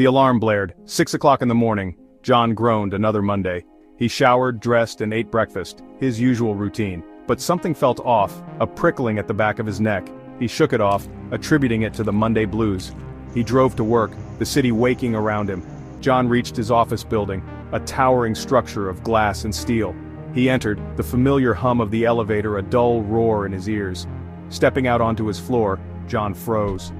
The alarm blared. 6 o'clock in the morning. John groaned. Another Monday. He showered, dressed, and ate breakfast, his usual routine. But something felt off, a prickling at the back of his neck. He shook it off, attributing it to the Monday blues. He drove to work, the city waking around him. John reached his office building, a towering structure of glass and steel. He entered, the familiar hum of the elevator a dull roar in his ears. Stepping out onto his floor, John froze.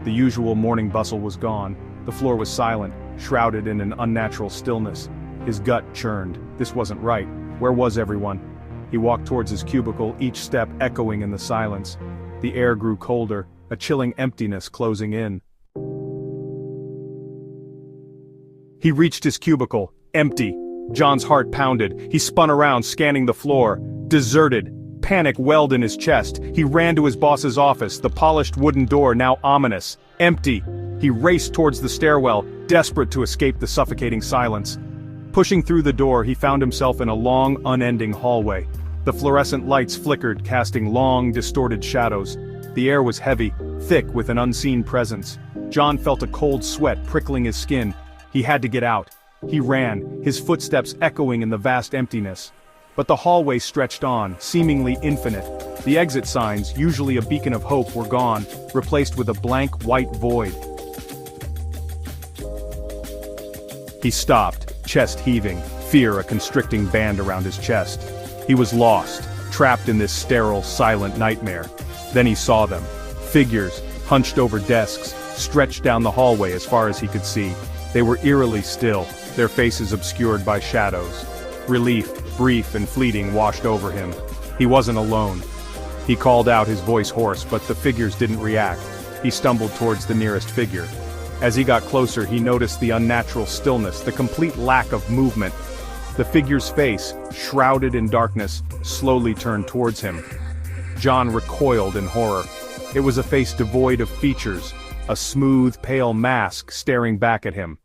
The usual morning bustle was gone. The floor was silent, shrouded in an unnatural stillness. His gut churned. This wasn't right. Where was everyone? He walked towards his cubicle, each step echoing in the silence. The air grew colder, a chilling emptiness closing in. He reached his cubicle, empty. John's heart pounded. He spun around, scanning the floor. Deserted. Panic welled in his chest. He ran to his boss's office, the polished wooden door now ominous. Empty. He raced towards the stairwell, desperate to escape the suffocating silence. Pushing through the door, he found himself in a long, unending hallway. The fluorescent lights flickered, casting long, distorted shadows. The air was heavy, thick with an unseen presence. John felt a cold sweat prickling his skin. He had to get out. He ran, his footsteps echoing in the vast emptiness. But the hallway stretched on, seemingly infinite. The exit signs, usually a beacon of hope, were gone, replaced with a blank white void. He stopped, chest heaving, fear a constricting band around his chest. He was lost, trapped in this sterile, silent nightmare. Then he saw them. Figures, hunched over desks, stretched down the hallway as far as he could see. They were eerily still, their faces obscured by shadows. Relief, brief and fleeting, washed over him. He wasn't alone. He called out, his voice hoarse, but the figures didn't react. He stumbled towards the nearest figure. As he got closer, he noticed the unnatural stillness, the complete lack of movement. The figure's face, shrouded in darkness, slowly turned towards him. John recoiled in horror. It was a face devoid of features, a smooth, pale mask staring back at him.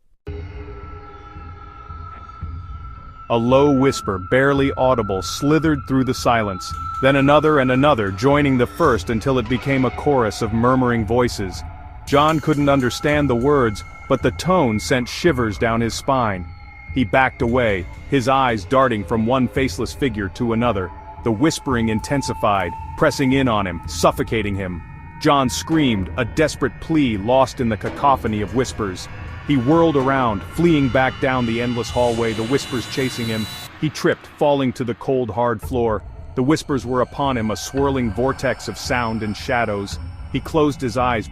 A low whisper, barely audible, slithered through the silence, then another and another, joining the first until it became a chorus of murmuring voices. John couldn't understand the words, but the tone sent shivers down his spine. He backed away, his eyes darting from one faceless figure to another. The whispering intensified, pressing in on him, suffocating him. John screamed, a desperate plea lost in the cacophony of whispers. He whirled around, fleeing back down the endless hallway, the whispers chasing him. He tripped, falling to the cold, hard floor. The whispers were upon him, a swirling vortex of sound and shadows. He closed his eyes,